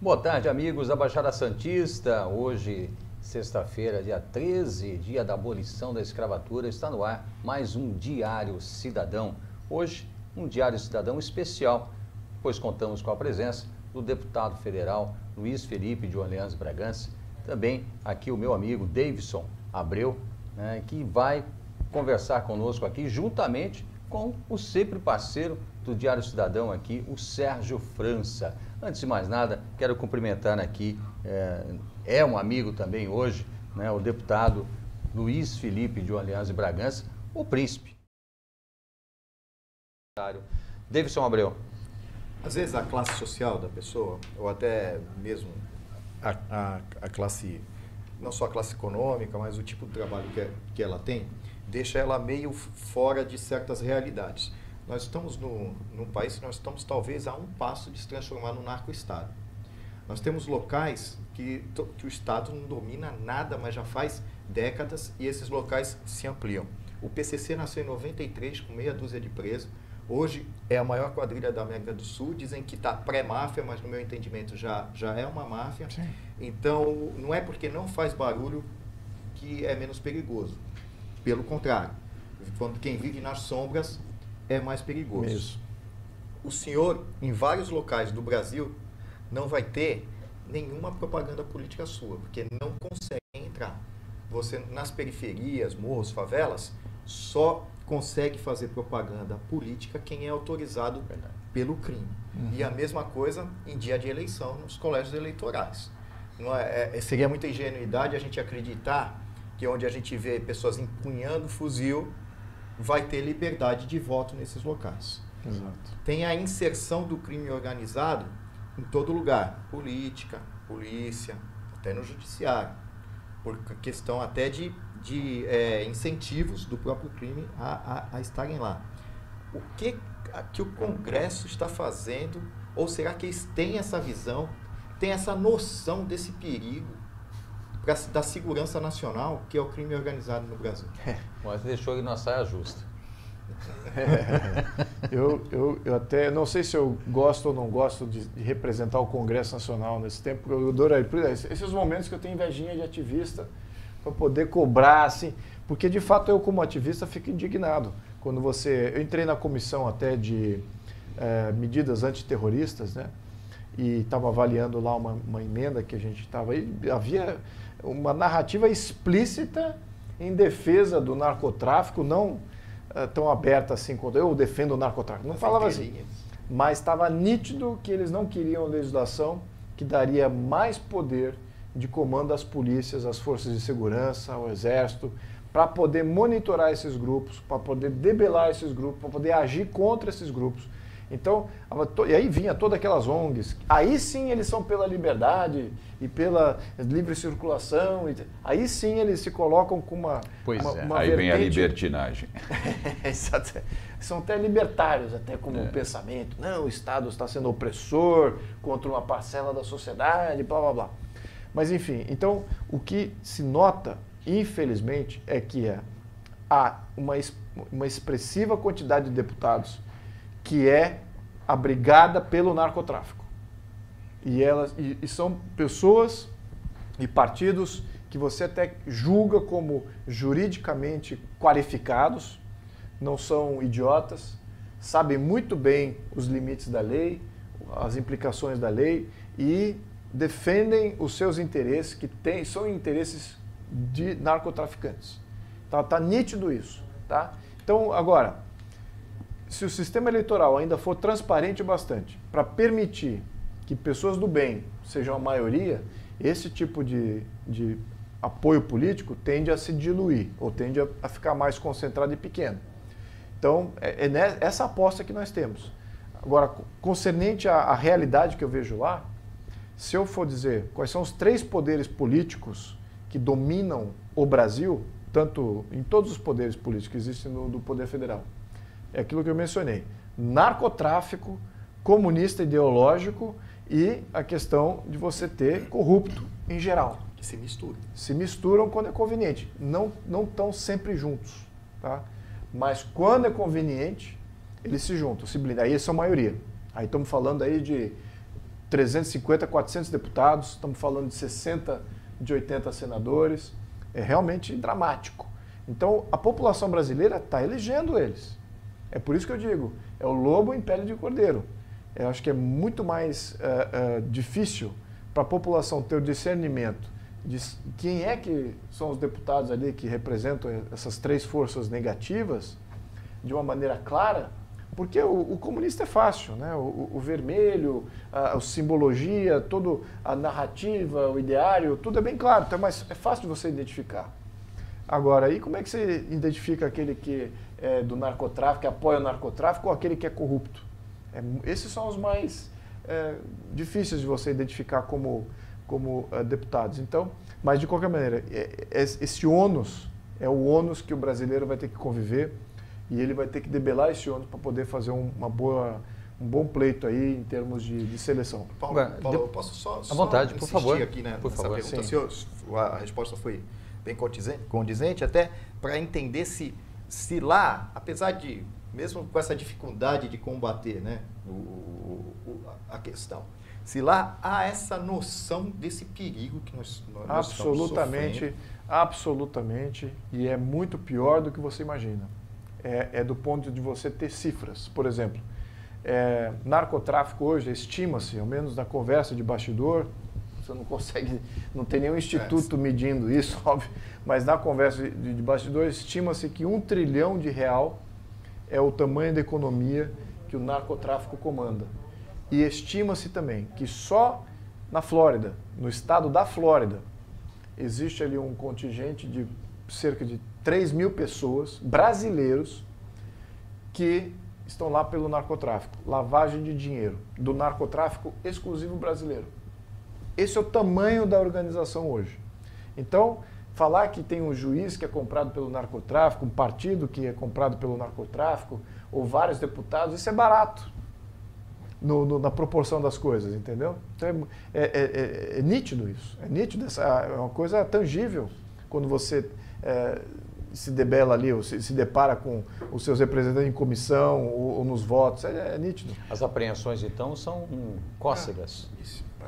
Boa tarde, amigos da Baixada Santista. Hoje, sexta-feira, dia 13, dia da abolição da escravatura, está no ar mais um Diário Cidadão. Hoje, um Diário Cidadão especial, pois contamos com a presença do deputado federal Luiz Felipe de Orleans Bragança, também aqui o meu amigo Davidson Abreu, que vai conversar conosco aqui, juntamente com o sempre parceiro do Diário Cidadão aqui, o Sérgio França. Antes de mais nada, quero cumprimentar aqui, um amigo também hoje, o deputado Luiz Felipe de Orleans Bragança, o príncipe. Davidson Abreu. Às vezes a classe social da pessoa, ou até mesmo a classe, não só a classe econômica, mas o tipo de trabalho que ela tem, deixa ela meio fora de certas realidades. Nós estamos num país que nós estamos talvez a um passo de se transformar num narco-estado. Nós temos locais que o Estado não domina nada, mas já faz décadas, e esses locais se ampliam. O PCC nasceu em 93 com meia dúzia de presos. Hoje é a maior quadrilha da América do Sul. Dizem que está pré-máfia, mas no meu entendimento já é uma máfia. Sim. Então, não é porque não faz barulho que é menos perigoso. Pelo contrário, quem vive nas sombras é mais perigoso. Mesmo. O senhor, em vários locais do Brasil, não vai ter nenhuma propaganda política sua, porque não consegue entrar. Você, nas periferias, morros, favelas, só consegue fazer propaganda política quem é autorizado pelo crime. E a mesma coisa em dia de eleição, nos colégios eleitorais. Não seria muita ingenuidade a gente acreditar que onde a gente vê pessoas empunhando fuzil, vai ter liberdade de voto nesses locais. Exato. Tem a inserção do crime organizado em todo lugar. Política, polícia, até no judiciário. Por questão até de incentivos do próprio crime a estarem lá. O que o Congresso está fazendo? Ou será que eles têm essa visão, têm essa noção desse perigo da segurança nacional, que é o crime organizado no Brasil? Mas deixou que nós saia justa. Eu até não sei se eu gosto ou não gosto de representar o Congresso Nacional nesse tempo, porque eu adoraria. Esses momentos que eu tenho invejinha de ativista, para poder cobrar, assim, porque de fato eu como ativista fico indignado. Quando eu entrei na comissão até de medidas antiterroristas, e estava avaliando lá uma emenda que a gente estava aí, havia uma narrativa explícita em defesa do narcotráfico, não tão aberta assim quanto eu defendo o narcotráfico. Não falava assim, mas estava nítido que eles não queriam legislação que daria mais poder de comando às polícias, às forças de segurança, ao exército, para poder monitorar esses grupos, para poder debelar esses grupos, para poder agir contra esses grupos. Então, e aí vinha todas aquelas ONGs, aí sim eles são pela liberdade e pela livre circulação, aí sim eles se colocam com uma aí vertente. Vem a libertinagem. Exato. São até libertários, até como pensamento. Não, o Estado está sendo opressor contra uma parcela da sociedade, blá, blá, blá. Mas, enfim, então, o que se nota, infelizmente, é que há uma expressiva quantidade de deputados que é abrigada pelo narcotráfico. E são pessoas e partidos que você até julga como juridicamente qualificados, não são idiotas, sabem muito bem os limites da lei, as implicações da lei e defendem os seus interesses, que são interesses de narcotraficantes. Tá nítido isso. Tá? Então, agora, se o sistema eleitoral ainda for transparente bastante para permitir que pessoas do bem sejam a maioria, esse tipo de apoio político tende a se diluir, ou tende a ficar mais concentrado e pequeno. Então, essa aposta que nós temos. Agora, concernente à realidade que eu vejo lá, se eu for dizer quais são os 3 poderes políticos que dominam o Brasil, tanto em todos os poderes políticos que existem do Poder Federal, é aquilo que eu mencionei: narcotráfico, comunista ideológico e a questão de você ter corrupto em geral. Que se misturam. Se misturam quando é conveniente. Não estão sempre juntos. Tá? Mas quando é conveniente, eles se juntam, se blindam. Aí eles são maioria. Aí estamos falando aí de 350, 400 deputados, estamos falando de 60, de 80 senadores. É realmente dramático. Então, a população brasileira está elegendo eles. É por isso que eu digo, é o lobo em pele de cordeiro. Eu acho que é muito mais difícil para a população ter o discernimento de quem é que são os deputados ali que representam essas três forças negativas de uma maneira clara, porque o comunista é fácil, né? O vermelho, a simbologia, toda a narrativa, o ideário, tudo é bem claro, então é fácil de você identificar. Agora, aí como é que você identifica aquele que é do narcotráfico, que apoia o narcotráfico, ou aquele que é corrupto? Esses são os mais difíceis de você identificar como deputados. Então, mas de qualquer maneira, esse ônus é o ônus que o brasileiro vai ter que conviver, e ele vai ter que debelar esse ônus para poder fazer um bom pleito aí em termos de seleção. Paulo, eu posso só à vontade, por favor. Aqui, né, por favor. Pergunta, a resposta foi bem condizente, até para entender se lá, apesar de, mesmo com essa dificuldade de combater, né, a questão, se lá há essa noção desse perigo que nós absolutamente, absolutamente, e é muito pior do que você imagina. É do ponto de você ter cifras. Por exemplo, narcotráfico hoje, estima-se, ao menos na conversa de bastidor, você não consegue, não tem nenhum instituto medindo isso, óbvio, mas na conversa de bastidor, estima-se que R$1 trilhão é o tamanho da economia que o narcotráfico comanda. E estima-se também que só na Flórida, no estado da Flórida, existe ali um contingente de cerca de 3 mil pessoas, brasileiros, que estão lá pelo narcotráfico, lavagem de dinheiro, do narcotráfico exclusivo brasileiro. Esse é o tamanho da organização hoje. Então, falar que tem um juiz que é comprado pelo narcotráfico, um partido que é comprado pelo narcotráfico, ou vários deputados, isso é barato na proporção das coisas, entendeu? Então, é nítido isso, é nítido, é uma coisa tangível quando você se debela ali, ou se depara com os seus representantes em comissão ou nos votos, é nítido. As apreensões, então, são cócegas.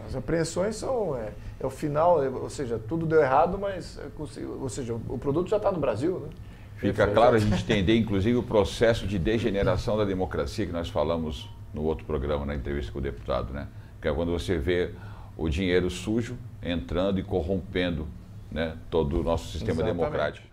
As apreensões são o final, ou seja, tudo deu errado, mas ou seja, o produto já está no Brasil, né? Fica claro a gente entender, inclusive, o processo de degeneração da democracia que nós falamos no outro programa, na entrevista com o deputado, né? Que é quando você vê o dinheiro sujo entrando e corrompendo, né, todo o nosso sistema democrático.